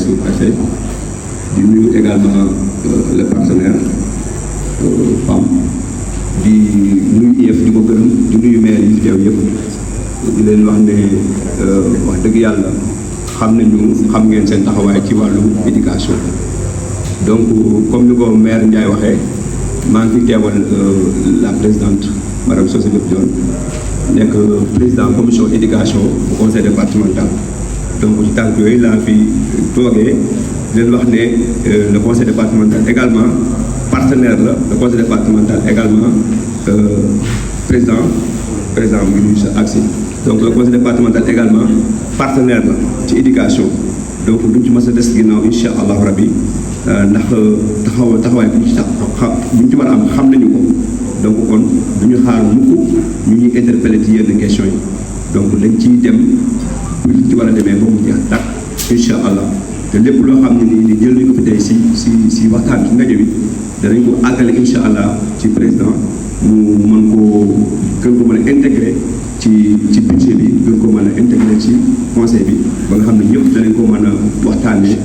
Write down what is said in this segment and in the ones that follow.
sous-préfet di nuyu également le partenaire PAM di nuyu IEF di ko gërëm di nuyu maire yi teew yëpp di leen wax ne wax dëgg yàlla xam ngeen seen taxawaay ci wàllu éducation donc comme ni ko maire Ndiaye waxee maa ngi fi teewal la présidente madame Socé Diop Dione nekk président commission éducation bu conseil départemental donc ci tànk yooyu laa fi toogee leen wax ne le conseil départemental également partenaire la le conseil départemental également président mu ngi sa aksi donc le conseil départemental également partenaire la ci éducation donc duñ ci mës a des ginnaaw incha allahu rabbi ndax taxawaay bu ñu ci war a am xam nañu ko donc kon du ñu xaar mukk ñu ñuy interpeller ci yenn questions yi donc dañ ciy dem bu ci war a demee ba mu jeex tak incha allah te lépp loo xam ne nii jël nañu ko fi tey si waxtaan ci ndaje bi danañ ko àggale incha allah ci président mu mën gën ko mën a intégré ci budget bi gën ko mën a intégré ci conseil bi ba nga xam ne ñëpp danañ ko mën a waxtaanee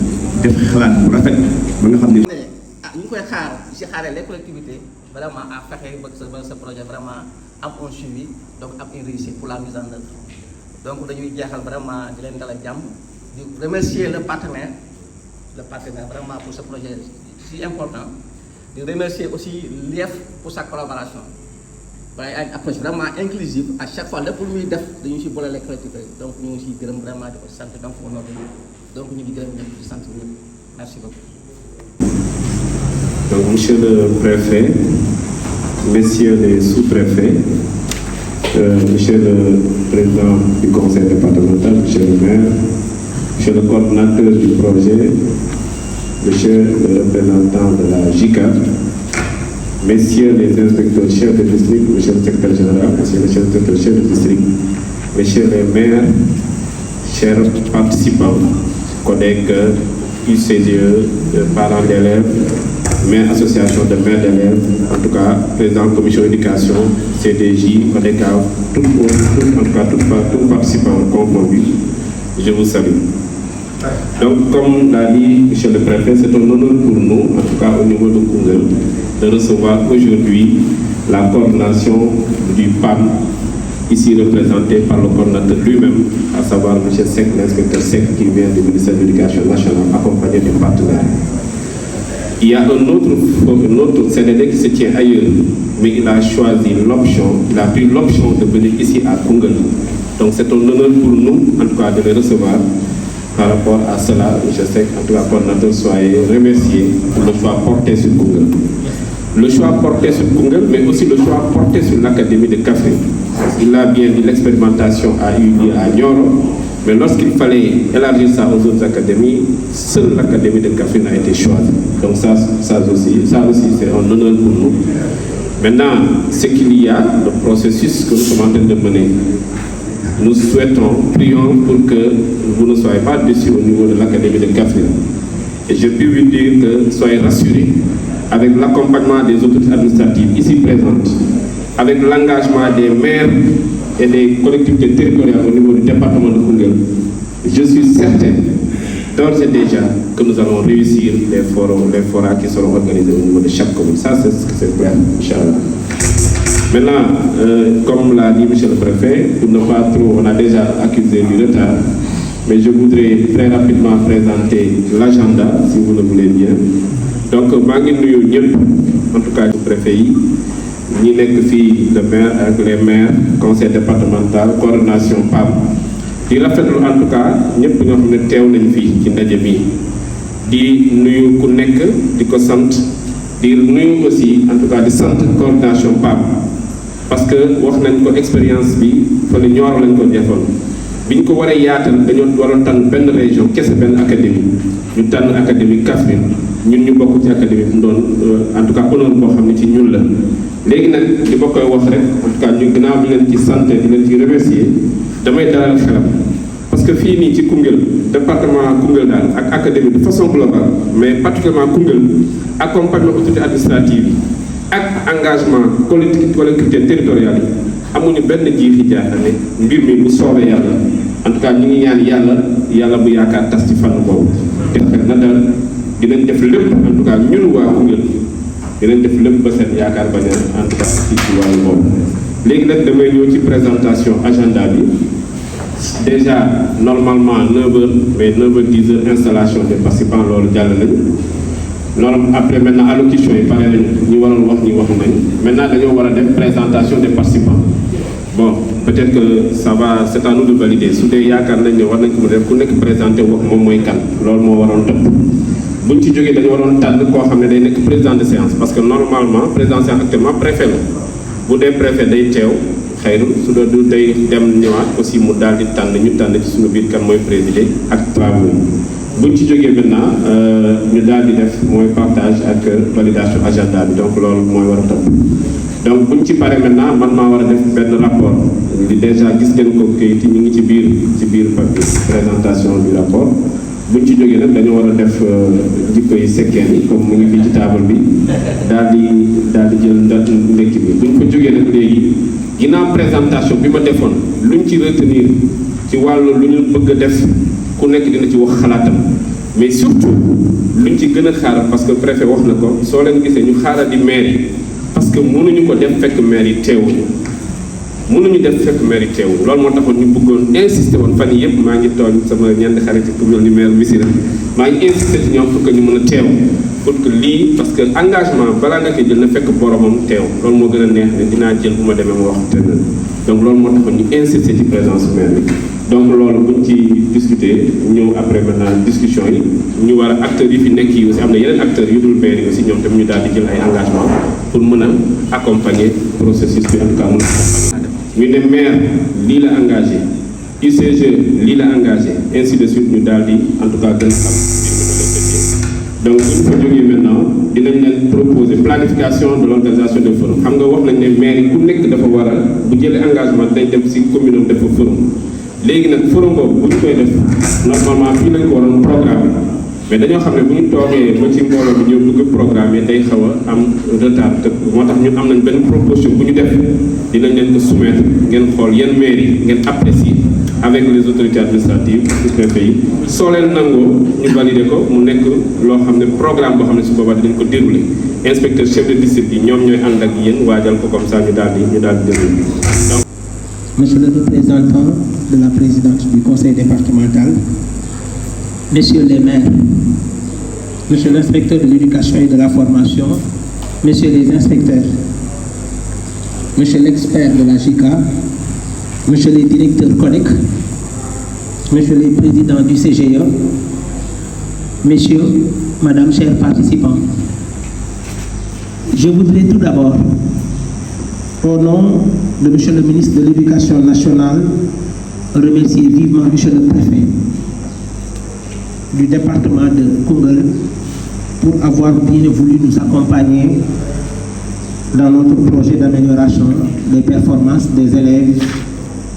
def xalaat bu rafet ba nga xam ne. ñu koy xaar si xaaree les collectivités vraiment à fexe ba ce projet vraiment am un suivi donc am une réussite pour la mise en œuvre donc dañuy jeexal vraiment di leen dalal jàmm di remercier le partenaire vraiment pour ce projet si important di remercier aussi l'IEF pour sa collaboration waaye ay approche vraiment inclusive à chaque fois lépp lu muy def dañu si boole les collectivités donc ñu ngi siy gërëm vraiment di ko sant donc au nom de nous donc ñu ngi gërëm ñëpp di sant ñëpp merci beaucoup. Donc, monsieur le préfet, messieurs les sous-préfets, monsieur le président du conseil départemental, monsieur le maire, monsieur le coordinateur du projet, monsieur le représentant de la JICA, messieurs les inspecteurs chefs de district, monsieur le secrétaire général, monsieur le inspecteur chef de district, messieurs les maires, chers participants, collègues UCDE, parents d'élèves, maire association de maires d'élèves, en tout cas président commission éducation, CDJ, ODECAV, tout participant confondu, je vous salue. Donc comme l'a dit monsieur le préfet, c'est un honneur pour nous, en tout cas au niveau de Koungheul, de recevoir aujourd'hui la coordination du PAM, ici représenté par le coordinateur lui-même, à savoir M. Seck, l'inspecteur Seck, qui vient du ministère de l'Éducation nationale, accompagné du partenaire. Il y a un autre CDD qui se tient ailleurs, mais il a choisi l'option, il a pris l'option de venir ici à Koungheul. Donc c'est un honneur pour nous, en tout cas, de les recevoir. Par rapport à cela, M. Seck, en tout cas, coordinateur, soyez remercié pour le choix porté sur Koungheul. Le choix porté sur Koungheul, mais aussi le choix porté sur l'Académie de Kaffrine. Il a bien dit, l'expérimentation a eu lieu à Nioro, mais lorsqu'il fallait élargir ça aux autres académies, seule l'Académie de Kaffrine a été choisie. Donc ça aussi c'est un honneur pour nous. Maintenant, ce qu'il y a, le processus que nous sommes en train de mener, nous prions pour que vous ne soyez pas déçus au niveau de l'Académie de Kaffrine. Et je peux vous dire que soyez rassurés, avec l'accompagnement des autorités administratives ici présentes, avec l'engagement des maires et des collectivités territoriales au niveau du département de Koungheul, je suis certain, d'ores et déjà, que nous allons réussir les forats qui seront organisés au niveau de chaque commune. Ça, c'est clair, Inch'Allah. Maintenant, comme l'a dit M. le préfet, pour ne pas trop, on a déjà accusé du retard, mais je voudrais très rapidement présenter l'agenda, si vous le voulez bien. Donc, en tout cas, le préfet, ñi nekk fii le maire ak les maires conseil départemental coordination PAM di rafetlu en tout cas ñëpp ñoo xam ne teew nañ fii ci ndaje mi di nuyu ku nekk di ko sant di nuyu aussi en tout cas di sant coordination PAM parce que wax nañ ko expérience bi fële Nioro lañ ko defoon bi ñu ko waree yaatal dañoo waroon tànn benn région kese benn académie ñu tànn académie Kaffrine ñun ñu bokk ci académie bi mu doon en tout cas honneur boo xam ne ci ñun la léegi nag li ma koy wax rek en tout cas ñu gannaaw di leen ci sant di leen ci remercier damay dalal xelam parce que fii nii ci Koungheul département Koungheul daal ak académie de façon globale mais particulièrement Koungheul accompagnement autorité administrative yi ak engagement collectivité territoriale yi amuñu benn jiixi jaaxa ne mbir mi bu soobee yàlla en tout cas ñu ngi ñaan yàlla bu yaakaar tas ci fànn boobu te xel na daal dinañ def lépp en tout cas ñun waa Koungheul dinañ def lépp ba seen yaakaar bañ a en tout cas ci wàllu boobu. léegi nag damay ñëw ci présentation agenda bi déjà normalement 9h mais 9h 10h installation des participants loolu jàll nañu. loolu après maintenant allocution yi pare nañu ñu waroon wax ñu wax nañu maintenant dañoo war a def présentation des participants bon peut-être que ça va c'est à nous de valider su dee yaakaar nañ ne war nañ ko mën a def ku nekk présenté wax moom mooy kan loolu moo waroon topp buñ ci jógee dañu waroon tànn koo xam ne day nekk président de séance parce que normalement président de séance actuellement préfet la bu dee préfet day teew xëyru su dee du day dem ñëwaat aussi mu daal di tànn ñu tànn ci suñu biir kan mooy présider ak travaux buñ ci jógee maintenant ñu daal di def mooy partage ak validation agenda bi donc loolu mooy war a topp donc buñ ci pare maintenant man maa war a def benn rapport di déjà gis ngeen ko kayit ñu ngi ci biir présentation du rapport buñ ci jógee nag dañoo war a def jikko yi sekkeen yi comme mu ngi fii ci table bi daal di jël ndekki bi buñ ko jógee nag léegi ginnaaw présentation bi ma defoon luñ ci retenir ci wàllu lu ñu bëgg a def ku nekk dina ci wax xalaatam mais surtout luñ ci gën a xaar parce que préfet wax na ko soo leen gisee ñu xaaral di maire yi parce que mënuñu ko def fekk maire yi teewuñu mënuñu def fekk maire yi teewuñu loolu moo taxoon ñu bëggoon insister woon fan yii yëpp maa ngi tooñ sama ñeenti xarit ku mel ni maire Missirah maa ngi insister ci ñoom pour que ñu mën a teew pour que lii parce que engagement balaa nga koy jël na fekk boromam teew loolu moo gën a neex ne dinaa jël bu ma demee ma wax te donc loolu moo taxoon ñu insister ci présence maire bi donc loolu buñ ci discuter ñëw après maintenant discussion yi ñu war a acteurs yi fi nekk yi aussi am na yeneen acteurs yu dul maire yi aussi ñoom tam ñu daal di jël ay engagement pour mën a accompagner processus bi en tout cas mën a ñu ne maire lii la engagé UCG lii la engagé ainsi de suite ñu daal di en tout cas gën a xam donc buñ ko jógee maintenant dinañ leen proposer planification de l'organisation de forum xam nga wax nañ ne maire yi ku nekk dafa war a bu jëlee engagement dañ dem si commune am dafa forum léegi nag forum boobu bu ñu koy def normalement fii lañ ko waroon programme mais dañoo xam ne bu ñu toogee ba ci mbooloo bi ñëw bëgg programme yi day xaw a am retard te moo tax ñun am nañ benn proposition bu ñu def dinañ leen ko soumettre ngeen xool yenn maire yi ngeen apprécier avec les autorités administratives sous-préfet yi soo leen nangoo ñu valider ko mu nekk loo xam ne programme boo xam ne su boobaa dinañ ko dérouler inspecteur chef de district yi ñoom ñooy ànd ak yéen waajal ko comme ça ñu daal di dérouler. Monsieur le représentant de la présidente du conseil départemental, messieurs les maires, monsieur l'inspecteur de l'éducation et de la formation, messieurs les inspecteurs, monsieur l'expert de la JICA, monsieur les directeurs CONEC, messieurs les présidents du CGE, messieurs, madame, chers participants, je voudrais tout d'abord, au nom de monsieur le ministre de l'Éducation nationale, remercier vivement monsieur le préfet du département de Koungheul pour avoir bien voulu nous accompagner dans notre projet d'amélioration des performances des élèves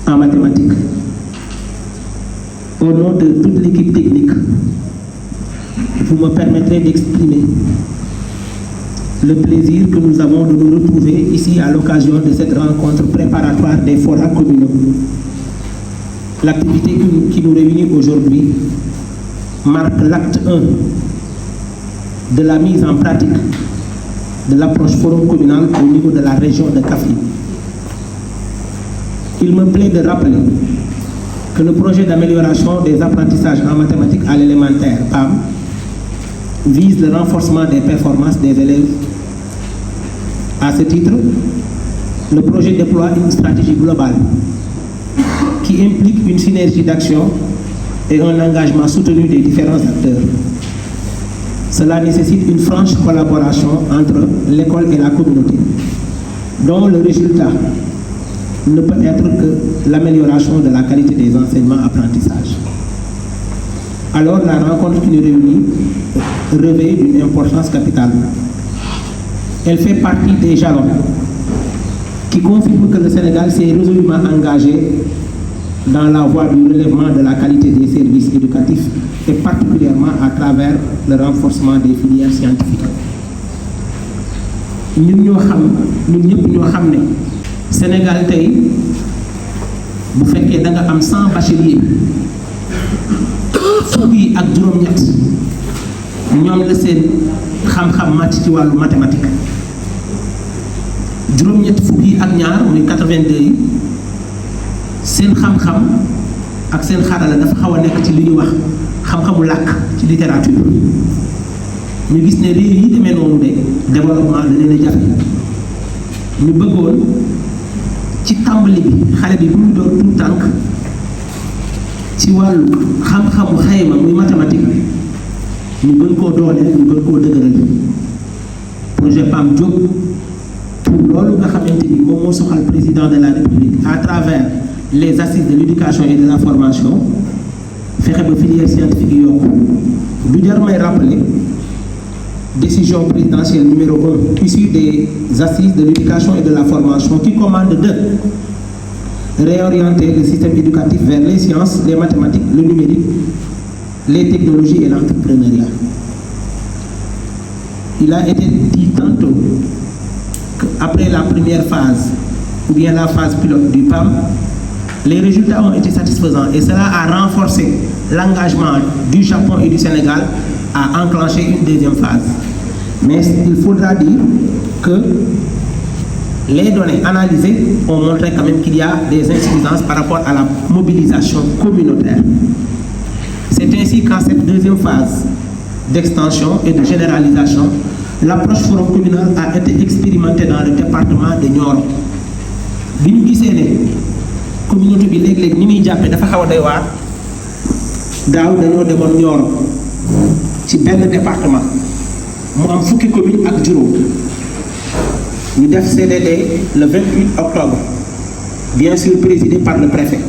en mathématiques. Au nom de toute l'équipe technique, vous me permettrez d'exprimer le plaisir que nous avons de nous retrouver ici à l'occasion de cette rencontre préparatoire des forats communaux. L'activité qui nous réunit aujourd'hui marque l'acte 1 de la mise en pratique de l'approche forum communal au niveau de la région de Kaffrine. Il me plaît de rappeler que le projet d'amélioration des apprentissages en mathématiques à l'élémentaire, PAM, vise le renforcement des performances des élèves. À ce titre, le projet déploie une stratégie globale qui implique une synergie d'action et un engagement soutenu des différents acteurs. Cela nécessite une franche collaboration entre l'école et la communauté, dont le résultat ne peut être que l'amélioration de la qualité des enseignements-apprentissages. Alors, la rencontre qui nous réunit revêt d'une importance capitale. Elle fait partie des jalons qui confirment que le Sénégal s'est résolument engagé dans la voie du relèvement de la qualité des services éducatifs et particulièrement à travers le renforcement des filières scientifiques. ñun ñëpp ñoo xam ne Sénégal tey bu fekkee da nga am 100 bacheliers fukki ak juróom-ñett ñoom la seen xam-xam màcc ci wàllu mathématique juróom-ñett fukk yi ak ñaar muy 82 yi seen xam-xam ak seen xarala dafa xaw a nekk ci li ñuy wax xam-xamu làkk ci littérature ñu gis ne réew yi demee noonu de développement da leen a jafe ñu bëggoon ci tàmbali bi xale bi bu ñu doon tout tànk ci wàllu xam-xamu xayma muy mathématique ñu gën koo dooleel ñu gën koo dëgëral projet PAM jóg pour loolu nga xamante ni moom moo soxal président de la République à travers les assises de l'éducation et de la formation fexe ba filière scientifique yi yokku du jar may rappeler décision présidentielle numéro 1 issue des assises de l'éducation et de la formation qui commande de réorienter le système éducatif vers les sciences, les mathématiques, le numérique, les technologies et l'entrepreneuriat. Il a été dit tantôt qu'après la première phase, ou bien la phase pilote du PAM, les résultats ont été satisfaisants et cela a renforcé l'engagement du Japon et du Sénégal à enclencher une deuxième phase. Mais il faudra dire que les données analysées ont montré quand même qu'il y a des insuffisances par rapport à la mobilisation communautaire. C'est ainsi qu'en cette deuxième phase d'extension et de généralisation, l'approche forum communal a été expérimentée dans le département de Nioro. bi ñu gisee ne communauté bi léeg-léeg ni muy jàppee dafa xaw a doy waar daaw dañoo demoon Nioro ci benn département mu am fukki commune ak juróom ñu def CDD le 28 octobre bien sûr présidé par le préfet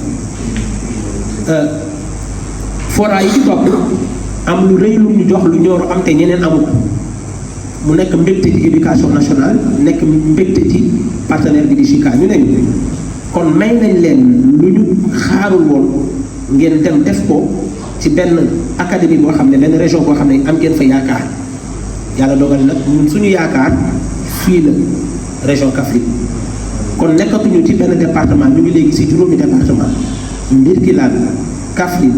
fora yi ci topp am lu rëy lu ñu jox lu Nioro am te ñeneen amu ko mu nekk mbégte ci éducation nationale nekk mbégte ci partenaire bi di Chika ñu ne kon may nañ leen lu ñu xaarul woon ngeen dem def ko ci benn académie boo xam ne benn région boo xam ne am ngeen fa yaakaar yàlla dogal nag ñun suñu yaakaar fii la région Kaffrine kon nekkatuñu ci benn département ñu ngi léegi ci juróomi département Mbirkilane Kaffrine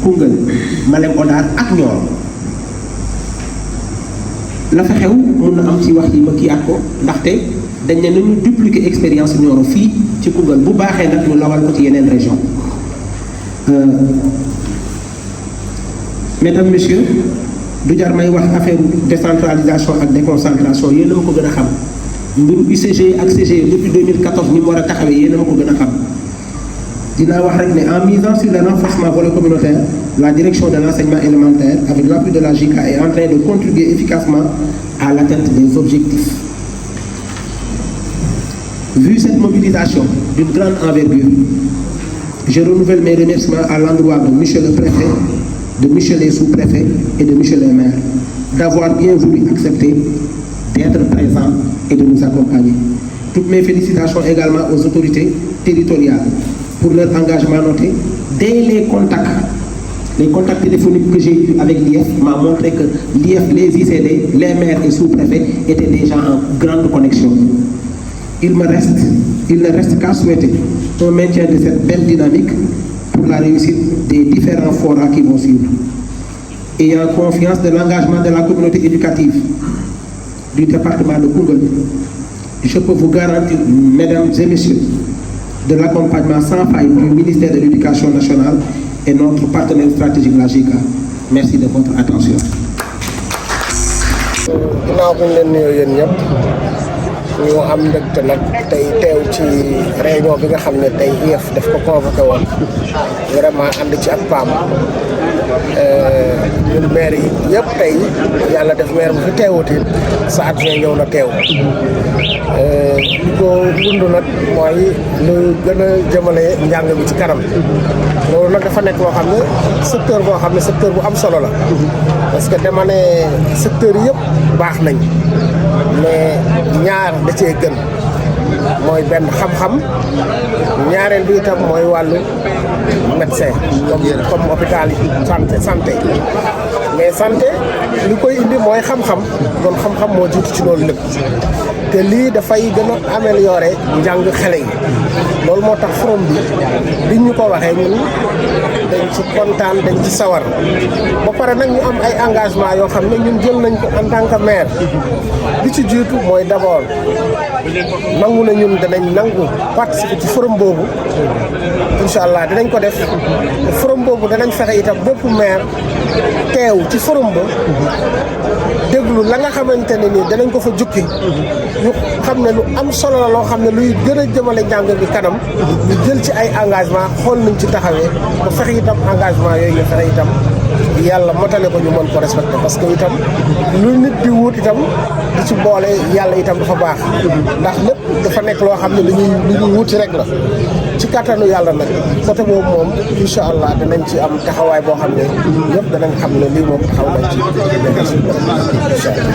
Koungheul Malem Hodar ak Nioro la fa xew mun na am ci wax yi ma kiyaat ko ndaxte dañ ne nañu dupliquer expérience Nioro fii ci Koungheul bu baaxee nag ñu lawal ko ci yeneen région mesdames messieurs du jar may wax affaire décentralisation ak déconcentration yéen a ma ko gën a xam mbiru UCG ak CG depuis 2014 ni mu war a taxawee yéen a ma ko gën a xam dinaa wax rek ne en misant sur le renforcement volet communautaire la direction de l'enseignement élémentaire avec l'appui de la JICA est en train de contribuer efficacement à l'atteinte des objectifs. Vu cette mobilisation d'une grande envergure, je renouvelle mes remerciements à l'endroit de monsieur le préfet, de monsieur les sous-préfets et de monsieur le maire d'avoir bien voulu accepter d'être présents et de nous accompagner. Toutes mes félicitations également aux autorités territoriales pour leur engagement noté dès les contacts. Les contacts téléphoniques que j'ai eus avec l'IF m'ont montré que l'IF, les ICD, les maires et sous-préfets étaient déjà en grande connexion. Il ne reste qu'à souhaiter un maintien de cette belle dynamique pour la réussite des différents forats qui vont suivre. Ayant confiance de l'engagement de la communauté éducative du département de Koungheul, je peux vous garantir, mesdames et messieurs, de l'accompagnement sans faille du ministère de l'Éducation nationale et notre partenaire stratégique la JICA. Merci de votre attention. ginnaaw bu ñu leen nuyoo yéen ñëpp ñu am mbégte nag tey teew ci réunion bi nga xam ne tey IEF daf ko convoqué woon vraiment ànd ci ak PAM ñun maire yi yëpp tey yàlla def maire bu fi teewuti sa adjoint ñëw na teew li ko wund nag mooy lu gën a jëmale njàng bi ci kanam loolu nag dafa nekk loo xam ne secteur boo xam ne secteur bu am solo la parce que dama ne secteur yëpp baax nañ mais ñaar da cee gën mooy benn xam-xam ñaareel bi itam mooy wàllu médecin comme hôpital yi santé mais santé li koy indi mooy xam-xam kon xam-xam moo jiitu ci loolu lépp te lii dafay gën a améliorer njàng xale yi loolu moo tax forum bi ñu ko waxee ñun dañ ci kontaan dañ ci sawar ba pare nag ñu am ay engagement yoo xam ne ñun jël nañ ko en tant que maire li ci jiitu mooy d'abord nangu na ñun danañ nangu participer ci forum boobu incha allah dinañ ko def forum boobu danañ fexe itam bépp maire teew ci forum ba déglu la nga xamante ne nii danañ ko fa jukki ñu xam ne lu am solo la loo xam ne luy gën a jëmale njàng bi kanam ñu jël ci ay engagement xool nañ ci taxawee ba fexe itam engagement yooyu ñu fexe itam yàlla motale ko ñu mën ko respecté parce que itam lu nit di wut itam di ci boole yàlla itam dafa baax ndax lépp dafa nekk loo xam ne lu ñuy wuti rek la ci kattanu yàlla nag côté boobu moom incha allah danañ ci am taxawaay boo xam ne ñëpp danañ xam ne lii moom taxaw nañ ci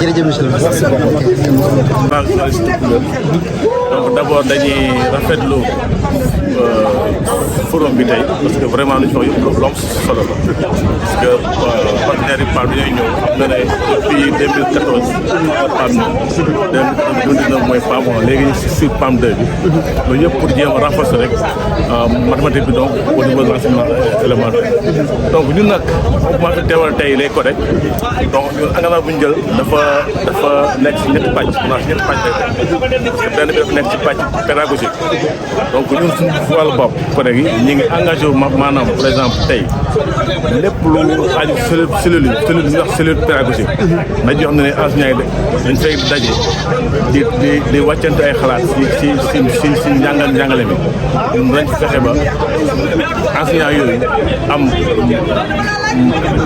jërëjëf monsieur le merci beaucoup. donc d'abord dañuy rafetlu forum bi tey parce que vraiment lu ñu wax yëpp lu am solo la parce que partenaires yi PAM dañooy ñëw xam na ne depuis 2014 PAM 2019 mooy PAM léegi ñu sur PAM 2 bi loolu yëpp pour jéem a renforcer rek mathématique bi donc au niveau de l'enseignement élémentaire donc ñun nag maa fi teewal tey les CODEC donc ñun engagement bu ñu jël dafa nekk si ñetti pàcc maanaam ñetti pàcc lay teg parce que benn bi dafa nekk ci pàcc pédagogique donc ñun suñu wàllu bopp CODEC yi ñu ngi engagé wu maanaam par exemple tey lépp lu aju cellule yi ñuy wax cellule pédagogique na joo xam ne enseignants yi dañ fay daje di wàccante ay xalaat si njàngale mi ñun dañ fexe ba enseignants yooyu am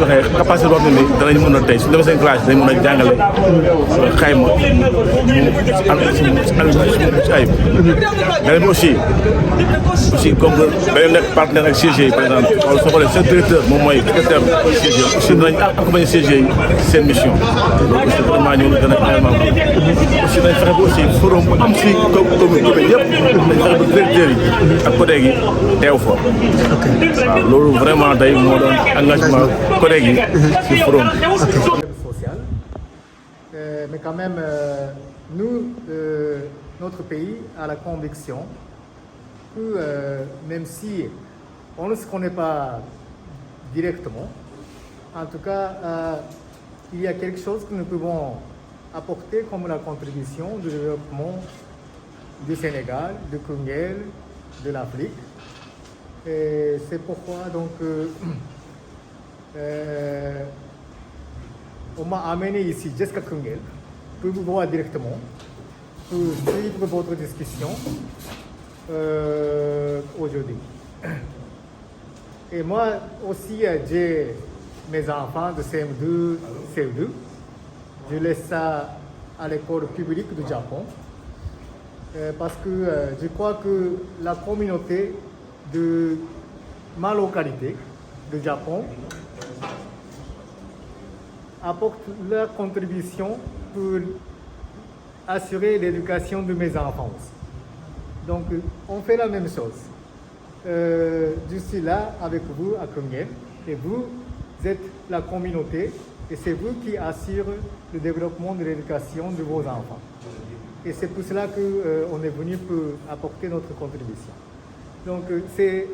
waxee capacité boo xam ne ni danañ mën a tey su demee seen classe dañ mën a jàngale xayma ci ayib beneen bi aussi comme dañoo nekk partenaire ak CGI par exemple soo xoolee seen directeur moom mooy secrétaire CGI aussi danañ accompagner CGI seen mission loolu aussi vraiment ñu gën a également aussi dañ fexe ba aussi forum bu am si commune yëpp dañ fexe ba directeurs yi ak collègues yi teew fa waaw loolu vraiment day moo doon engagement collègues yi si forum social. Mais quand même, nous, notre pays a la conviction que même si on ne se connaît pas directement, en tout cas, il y a quelque chose que nous pouvons apporter comme la contribution du développement du Sénégal, de Koungheul, de l'Afrique. Et c'est pourquoi donc on m'a amené ici jusqu'à Koungheul pour vous voir directement, pour suivre votre discussion aujourd'hui. Et moi aussi, j'ai mes enfants de CM2, CE2. Je laisse ça à l'école publique du Japon parce que je crois que la communauté de ma localité, du Japon, apporte leur contribution pour assurer l'éducation de mes enfants aussi. Donc, on fait la même chose. Je suis là avec vous à Koungheul et vous êtes la communauté et c'est vous qui assurez le développement de l'éducation de vos enfants. Et c'est pour cela qu'on est venu pour apporter notre contribution. Donc, c'est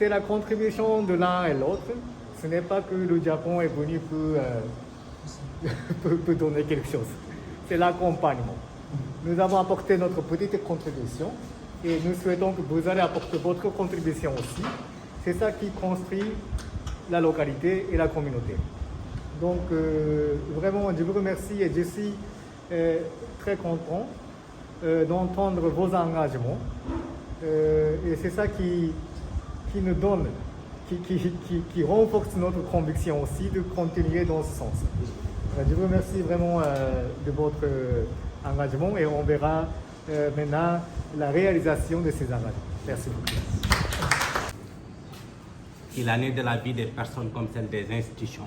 la contribution de l'un et l'autre. Ce n'est pas que le Japon est venu pour donner quelque chose. C'est l'accompagnement. Nous avons apporté notre petite contribution et nous souhaitons que vous allez apporter votre contribution aussi. C'est ça qui construit la localité et la communauté. Donc, vraiment, je vous remercie et je suis très content d'entendre vos engagements. Et c'est ça qui nous donne, qui renforce notre conviction aussi de continuer dans ce sens. Je vous remercie vraiment de votre engagement et on verra maintenant la réalisation de ces engagements. Merci beaucoup. Il en est de la vie des personnes comme celle des institutions,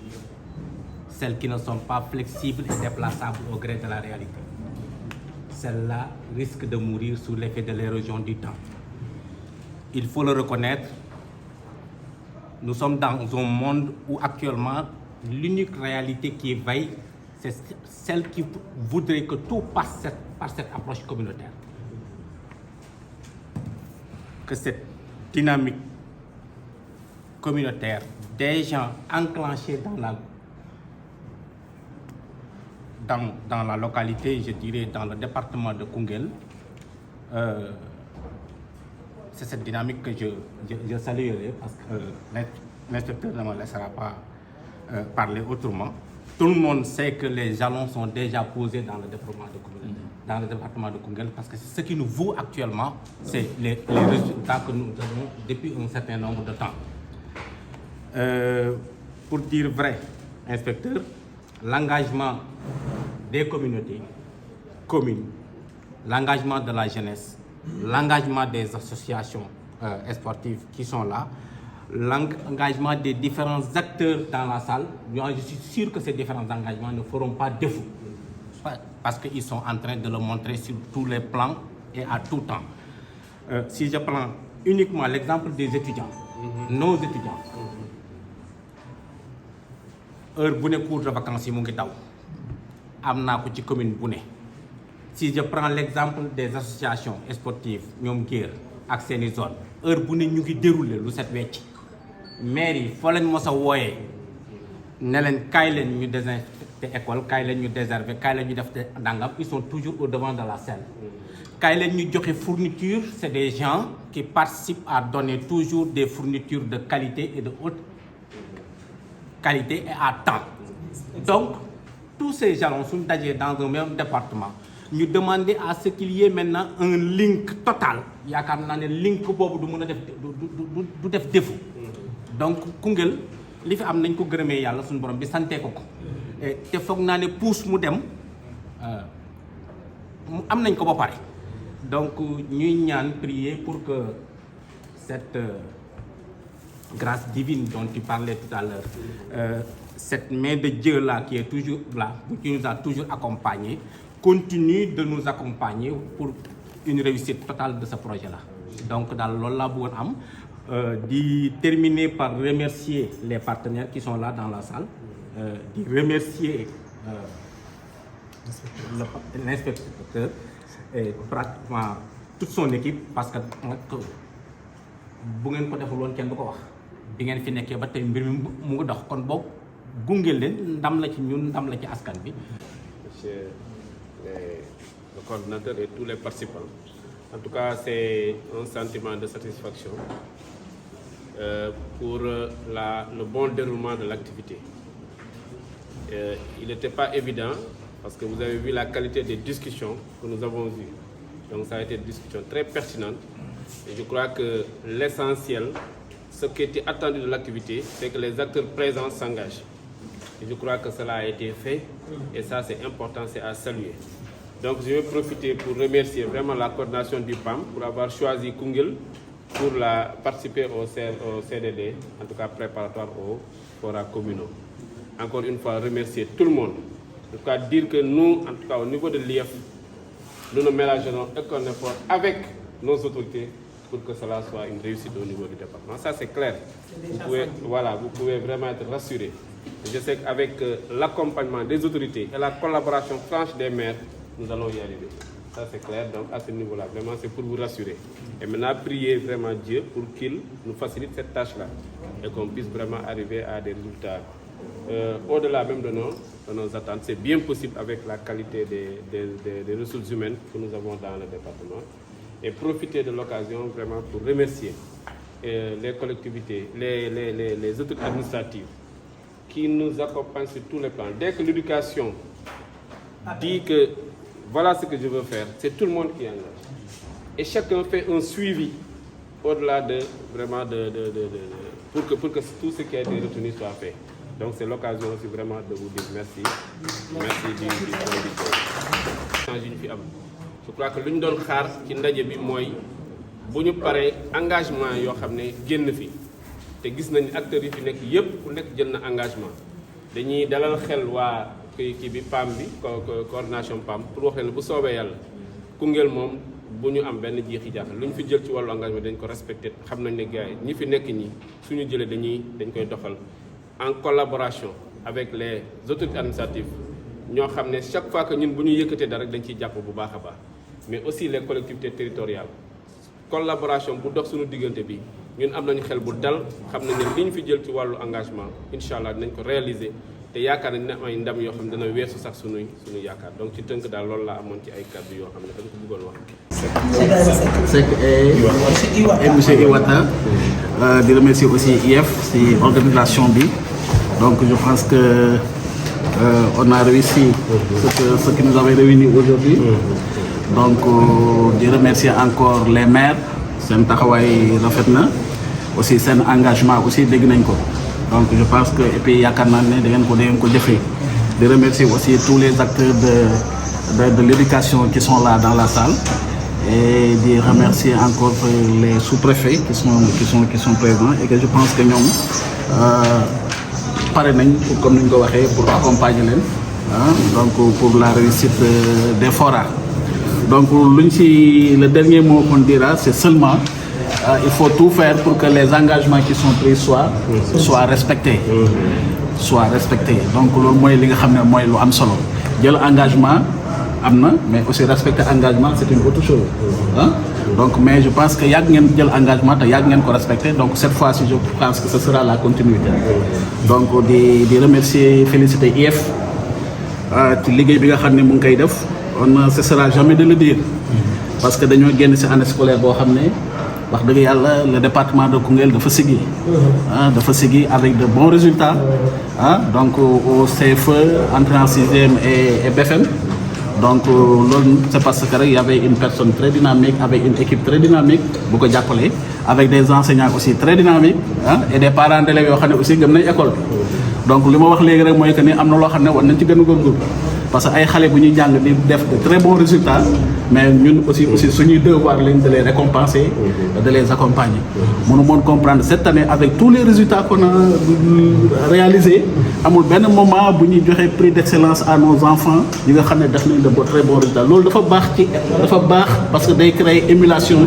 celles qui ne sont pas flexibles et déplaçables au gré de la réalité. Celles-là risquent de mourir sous l'effet de l'érosion du temps. Il faut le reconnaître, nous sommes dans un monde où actuellement l'unique réalité qui éveille, c'est celle qui voudrait que tout passe par cette approche communautaire. Que cette dynamique communautaire déjà enclenché dans la localité, je dirais dans le département de Koungheul. C'est cette dynamique que je saluerai parce que l'inspecteur ne me laissera pas parler autrement. Tout le monde sait que les jalons sont déjà posés dans le département de Koungheul, parce que ce qui nous vaut actuellement, c'est les résultats que nous avons depuis un certain nombre de temps. Pour dire vrai, inspecteur, l'engagement des communautés, communes, l'engagement de la jeunesse, l'engagement des associations sportives qui sont là, l'engagement des différents acteurs dans la salle, moi, je suis sûr que ces différents engagements ne feront pas défaut, parce qu'ils sont en train de le montrer sur tous les plans et à tout temps. Si je prends uniquement l'exemple des étudiants, nos étudiants, heure bu ne cours de vacances yi mu ngi daw am naa ko ci commune bu ne. Si je prends l'exemple des associations sportives ñoom géer ak seeni zone heure bu ne ñu ngi dérouler lu set wecc maire yi foo leen mos a wooyee ne leen kaay leen ñu désinfecter école kaay leen ñu désherber kaay leen ñu def ndàngam, ils sont toujours au devant de la scène. Kaay leen ñu joxe fourniture, c'est des gens qui participent à donner toujours des fournitures de qualité et de haute qualité et à temps. Donc, tous ces jalons sont dajés dans un même département. Nous demandons à ce qu'il y ait maintenant un link total. Il y a quand même un link du def défaut. Donc, Koungheul, li fi am nañ ko gërëmee yàlla suñu borom bi santé ko ko. Te foog naa ne pousse mu dem am nañ ko ba pare. Donc, ñuy ñaan prier pour que cette grâce divine dont tu parlais tout à l'heure, cette main de Dieu là qui est toujours là, qui nous a toujours accompagnés, continue de nous accompagner pour une réussite totale de ce projet-là. Donc, dans l'Ola Bouram, d'y terminer par remercier les partenaires qui sont là dans la salle, d'y remercier l'inspecteur et pratiquement toute son équipe, parce que bu ngeen ko deful woon kenn du ko wax bi ngeen fi nekkee ba tey mbir mi mu ngi dox kon boog gunge leen ndam la ci ñun ndam la ci askan bi. Monsieur le coordinateur et tous les participants, en tout cas c'est un sentiment de satisfaction pour le bon déroulement de l'activité. Il n'était pas évident parce que vous avez vu la qualité des discussions que nous avons eues. Donc ça a été une discussion très pertinente. Et je crois que l'essentiel, ce qui était attendu de l'activité, c'est que les acteurs présents s'engagent. Et je crois que cela a été fait et ça c'est important, c'est à saluer. Donc je vais profiter pour remercier vraiment la coordination du PAM pour avoir choisi Koungheul pour participer au CDD, en tout cas préparatoire aux forats communaux. Encore une fois, remercier tout le monde. En tout cas, dire que nous, en tout cas au niveau de l'IF, nous ne ménagerons aucun effort avec nos autorités pour que cela soit une réussite au niveau du département. Ça c'est clair. Vous pouvez vraiment être rassurés. Je sais qu'avec l'accompagnement des autorités et la collaboration franche des maires, nous allons y arriver. Ça c'est clair, donc à ce niveau-là, vraiment c'est pour vous rassurer. Et maintenant, priez vraiment Dieu pour qu'il nous facilite cette tâche-là et qu'on puisse vraiment arriver à des résultats au-delà même de nos attentes. C'est bien possible avec la qualité des ressources humaines que nous avons dans le département. Et profiter de l'occasion vraiment pour remercier les collectivités, les autorités administratives qui nous accompagnent sur tous les plans. Dès que l'éducation dit que voilà ce que je veux faire, c'est tout le monde qui engage. Et chacun fait un suivi au-delà de vraiment pour que tout ce qui a été retenu soit fait. Donc c'est l'occasion aussi vraiment de vous dire merci. Merci du producteur. Je crois que l'une doon xaar ci ndaje bi mooy bu ñu paree engagement yoo xam ne génn fi te gis nañ acteurs yi fi nekk yépp ku nekk jël na engagement dañuy dalal xel waa kii bi PAM bi coordination PAM pour wax leen bu soobee yàlla Koungheul moom bu ñu am benn jiixi jaaxal lu ñu fi jël ci wàllu engagement dañ ko respecté xam nañ ne gars yi ñi fi nekk ñi suñu jëlee dañ koy doxal en collaboration avec les autorités administratives ñoo xam ne chaque fois que ñun bu ñu yëkkatee dara rek dañ ciy jàpp bu baax a baax mais aussi les collectivités territoriales collaboration bu dox suñu diggante bi ñun am nañu xel bu dal xam nañ ne li ñu fi jël ci wàllu engagement incha allah dinañ ko réaliser te yaakaar nañ ne am ay ndam yoo xam ne dana weesu sax suñu yaakaar donc ci tënk daal loolu laa amoon ci ay kàddu yoo xam ne dañ ko bëggoon wax. Seck et monsieur Iwata di remercier aussi IEF ci organisation bi donc je pense que on a réussi ce qui nous avait réunis aujourd'hui donc di remercier encore les maires seen taxawaay rafet na aussi seen engagement aussi dégg nañ ko donc je pense que et puis yaakaar naa ne da ngeen ko jëfee di remercier aussi tous les acteurs de l'éducation qui sont là dans la salle et di remercier encore les sous-préfets qui sont présents et que je pense que ñoom pare nañ pour comme ni ñu ko waxee pour accompagner leen donc pour la réussite des forats donc luñ ci le dernier mot qu'on dira c'est seulement il faut tout faire pour que les engagements qui sont pris soient respectés donc loolu mooy li nga xam ne mooy lu am solo jël engagement am na mais aussi respecter engagement c'est une autre chose donc mais je pense que yàgg ngeen jël engagement te yàgg ngeen ko respecter donc cette fois-ci je pense que ce sera la continuité donc di remercier féliciter IEF ci liggéey bi nga xam ne mu ngi koy def on ne cessera jamais de le dire parce que dañoo génn ci année scolaire boo xam ne wax dëgg yàlla le département de Koungheul dafa siggi avec de bons résultats donc au CFE entrée en 6e et BFM donc loolu c'est parce que rek y avait une personne très dynamique avec une équipe très dynamique bu ko jàppale avec des enseignants aussi très dynamiques et des parents d'élèves yoo xam ne aussi gëm nañ école donc li ma wax léegi rek mooy que ni am na loo xam ne war nañ ci gën a góorgóorlu parce que ay xale bu ñuy jàng di def de très bons résultats mais ñun aussi suñuy devoir lañ de les récompenser de les accompagner mënu moon comprendre cette année avec tous les résultats qu'on a réalisés amul benn moment bu ñuy joxe prix d'excellence à nos enfants yi nga xam ne def nañ de très bons résultats loolu dafa baax parce que day créer émulation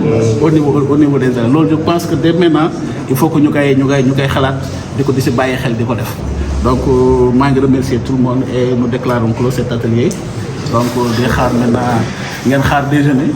au niveau des élèves loolu je pense que dès maintenant il faut que ñu koy xalaat di si bàyyi xel di ko def donc maa ngi remercier tout le monde et nous déclarons clos cet atelier donc di xaar maintenant ngeen xaar déjeuner